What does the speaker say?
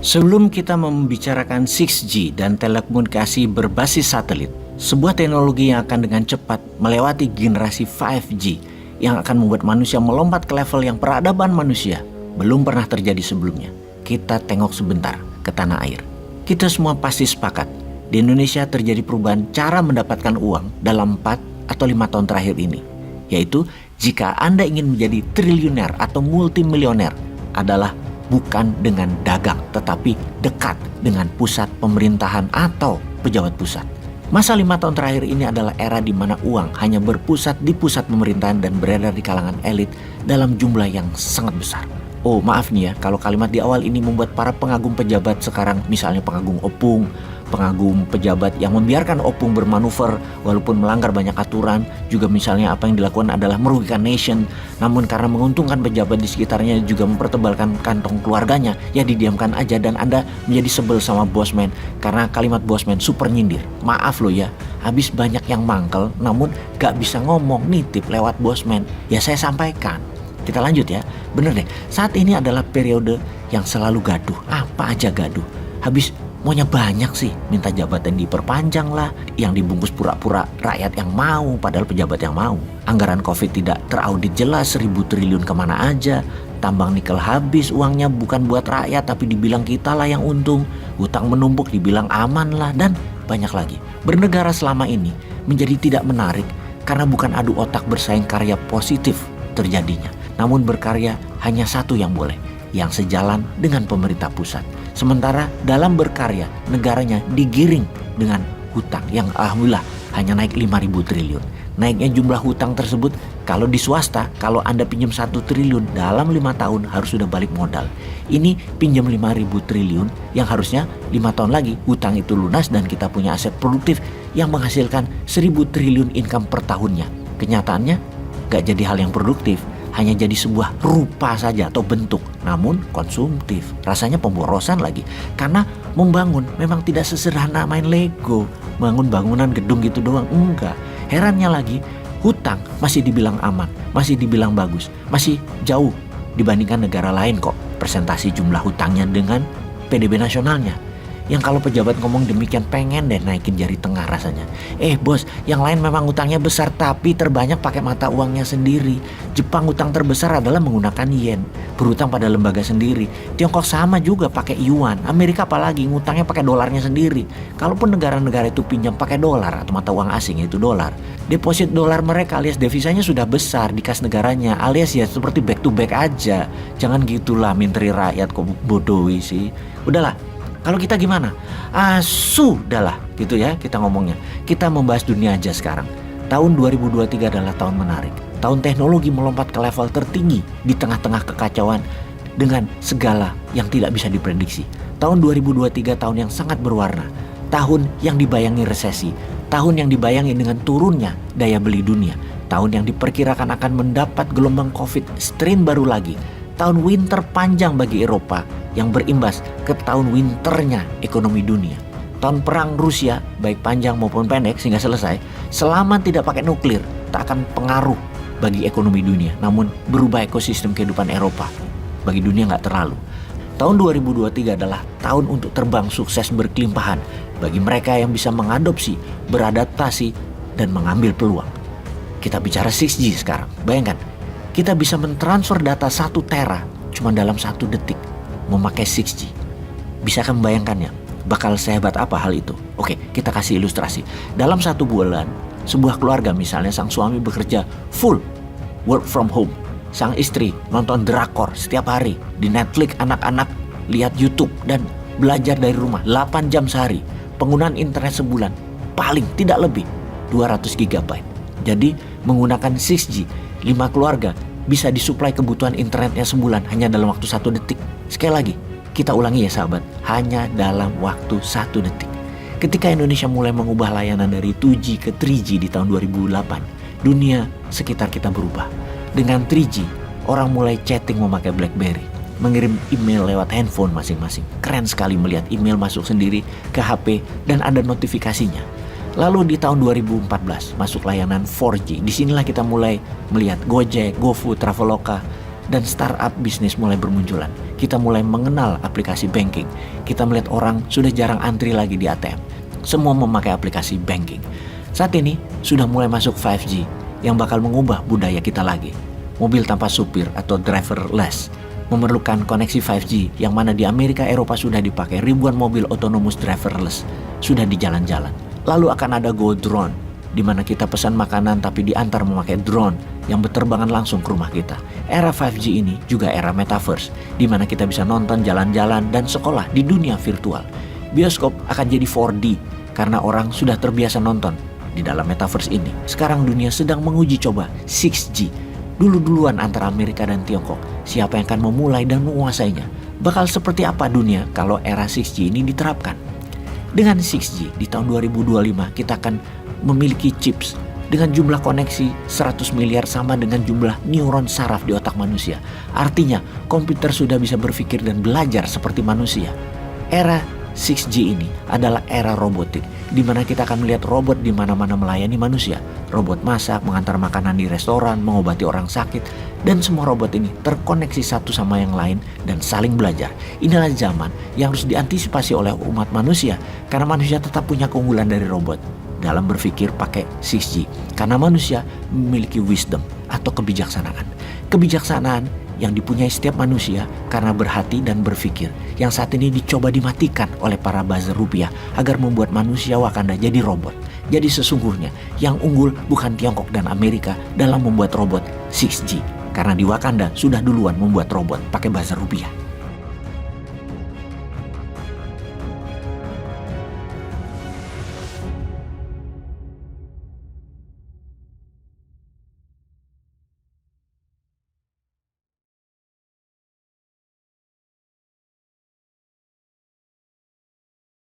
Sebelum kita membicarakan 6G dan telekomunikasi berbasis satelit, sebuah teknologi yang akan dengan cepat melewati generasi 5G yang akan membuat manusia melompat ke level yang peradaban manusia belum pernah terjadi sebelumnya. Kita tengok sebentar ke tanah air. Kita semua pasti sepakat, di Indonesia terjadi perubahan cara mendapatkan uang dalam 4 atau 5 tahun terakhir ini. Yaitu jika Anda ingin menjadi triliuner atau multimilioner adalah bukan dengan dagang, tetapi dekat dengan pusat pemerintahan atau pejabat pusat. Masa 5 tahun terakhir ini adalah era di mana uang hanya berpusat di pusat pemerintahan dan beredar di kalangan elit dalam jumlah yang sangat besar. Oh maaf nih ya, kalau kalimat di awal ini membuat para pengagum pejabat sekarang, misalnya pengagum opung, pengagum pejabat yang membiarkan opung bermanuver walaupun melanggar banyak aturan, juga misalnya apa yang dilakukan adalah merugikan nation, namun karena menguntungkan pejabat di sekitarnya juga mempertebalkan kantong keluarganya, ya didiamkan aja dan Anda menjadi sebel sama bosman karena kalimat bosman super nyindir. Maaf loh ya, habis banyak yang mangkel namun gak bisa ngomong nitip lewat bosman, ya saya sampaikan. Kita lanjut ya, bener deh, saat ini adalah periode yang selalu gaduh, apa aja gaduh. Habis maunya banyak sih, minta jabatan diperpanjang lah, yang dibungkus pura-pura rakyat yang mau, padahal pejabat yang mau. Anggaran Covid tidak teraudit jelas, 1.000 triliun kemana aja. Tambang nikel habis, uangnya bukan buat rakyat tapi dibilang kita lah yang untung. Hutang menumpuk dibilang aman lah, dan banyak lagi. Bernegara selama ini menjadi tidak menarik karena bukan adu otak bersaing karya positif terjadinya. Namun berkarya hanya satu yang boleh, yang sejalan dengan pemerintah pusat. Sementara dalam berkarya, negaranya digiring dengan hutang yang alhamdulillah hanya naik 5.000 triliun. Naiknya jumlah hutang tersebut, kalau di swasta, kalau Anda pinjam 1 triliun dalam 5 tahun harus sudah balik modal. Ini pinjam 5.000 triliun yang harusnya 5 tahun lagi hutang itu lunas dan kita punya aset produktif yang menghasilkan 1.000 triliun income per tahunnya. Kenyataannya gak jadi hal yang produktif, hanya jadi sebuah rupa saja atau bentuk, namun konsumtif. Rasanya pemborosan lagi, karena membangun memang tidak sesederhana main Lego, bangun bangunan gedung gitu doang, enggak. Herannya lagi, hutang masih dibilang aman, masih dibilang bagus, masih jauh dibandingkan negara lain kok presentasi jumlah hutangnya dengan PDB nasionalnya. Yang kalau pejabat ngomong demikian pengen deh naikin jari tengah rasanya. Bos, yang lain memang utangnya besar tapi terbanyak pakai mata uangnya sendiri. Jepang utang terbesar adalah menggunakan yen, berutang pada lembaga sendiri. Tiongkok sama juga pakai yuan. Amerika apalagi ngutangnya pakai dolarnya sendiri. Kalaupun negara-negara itu pinjam pakai dolar atau mata uang asing yaitu dolar, deposit dolar mereka alias devisanya sudah besar di kas negaranya, alias ya seperti back to back aja. Jangan gitulah menteri rakyat kok bodohi sih. Udahlah. Kalau kita gimana? Sudahlah gitu ya kita ngomongnya. Kita membahas dunia aja sekarang. Tahun 2023 adalah tahun menarik. Tahun teknologi melompat ke level tertinggi di tengah-tengah kekacauan dengan segala yang tidak bisa diprediksi. Tahun 2023 tahun yang sangat berwarna. Tahun yang dibayangi resesi. Tahun yang dibayangi dengan turunnya daya beli dunia. Tahun yang diperkirakan akan mendapat gelombang Covid strain baru lagi. Tahun winter panjang bagi Eropa yang berimbas ke tahun winternya ekonomi dunia. Tahun perang Rusia baik panjang maupun pendek sehingga selesai, selama tidak pakai nuklir tak akan pengaruh bagi ekonomi dunia, namun berubah ekosistem kehidupan Eropa. Bagi dunia nggak terlalu. Tahun 2023 adalah tahun untuk terbang sukses berkelimpahan bagi mereka yang bisa mengadopsi, beradaptasi, dan mengambil peluang. Kita bicara 6G sekarang, bayangkan kita bisa mentransfer data 1 tera cuma dalam 1 detik memakai 6G. Bisakah membayangkannya? Bakal sehebat apa hal itu? Oke, kita kasih ilustrasi. Dalam 1 bulan, sebuah keluarga misalnya sang suami bekerja full work from home. Sang istri nonton drakor setiap hari di Netflix, anak-anak lihat YouTube dan belajar dari rumah 8 jam sehari. Penggunaan internet sebulan paling tidak lebih 200 GB. Jadi menggunakan 6G, 5 keluarga bisa disuplai kebutuhan internetnya sebulan hanya dalam waktu 1 detik. Sekali lagi, kita ulangi ya sahabat, hanya dalam waktu 1 detik. Ketika Indonesia mulai mengubah layanan dari 2G ke 3G di tahun 2008, dunia sekitar kita berubah. Dengan 3G, orang mulai chatting memakai BlackBerry, mengirim email lewat handphone masing-masing. Keren sekali melihat email masuk sendiri ke HP dan ada notifikasinya. Lalu di tahun 2014 masuk layanan 4G. Disinilah kita mulai melihat Gojek, GoFood, Traveloka dan startup bisnis mulai bermunculan. Kita mulai mengenal aplikasi banking. Kita melihat orang sudah jarang antri lagi di ATM. Semua memakai aplikasi banking. Saat ini sudah mulai masuk 5G yang bakal mengubah budaya kita lagi. Mobil tanpa supir atau driverless memerlukan koneksi 5G yang mana di Amerika Eropa sudah dipakai ribuan mobil otonomus driverless sudah di jalan-jalan. Lalu akan ada Go Drone di mana kita pesan makanan tapi diantar memakai drone yang berterbangan langsung ke rumah kita. Era 5G ini juga era metaverse di mana kita bisa nonton, jalan-jalan dan sekolah di dunia virtual. Bioskop akan jadi 4D karena orang sudah terbiasa nonton di dalam metaverse ini. Sekarang dunia sedang menguji coba 6G. Dulu-duluan antara Amerika dan Tiongkok, siapa yang akan memulai dan menguasainya? Bakal seperti apa dunia kalau era 6G ini diterapkan? Dengan 6G di tahun 2025 kita akan memiliki chips dengan jumlah koneksi 100 miliar sama dengan jumlah neuron saraf di otak manusia. Artinya komputer sudah bisa berpikir dan belajar seperti manusia. Era 6G ini adalah era robotik di mana kita akan melihat robot di mana-mana melayani manusia. Robot masak, mengantar makanan di restoran, mengobati orang sakit, dan semua robot ini terkoneksi satu sama yang lain dan saling belajar. Inilah zaman yang harus diantisipasi oleh umat manusia karena manusia tetap punya keunggulan dari robot dalam berpikir pakai 6G karena manusia memiliki wisdom atau kebijaksanaan. Kebijaksanaan yang dipunyai setiap manusia karena berhati dan berpikir yang saat ini dicoba dimatikan oleh para buzzer rupiah agar membuat manusia Wakanda jadi robot. Jadi sesungguhnya yang unggul bukan Tiongkok dan Amerika dalam membuat robot 6G karena di Wakanda sudah duluan membuat robot pakai buzzer rupiah.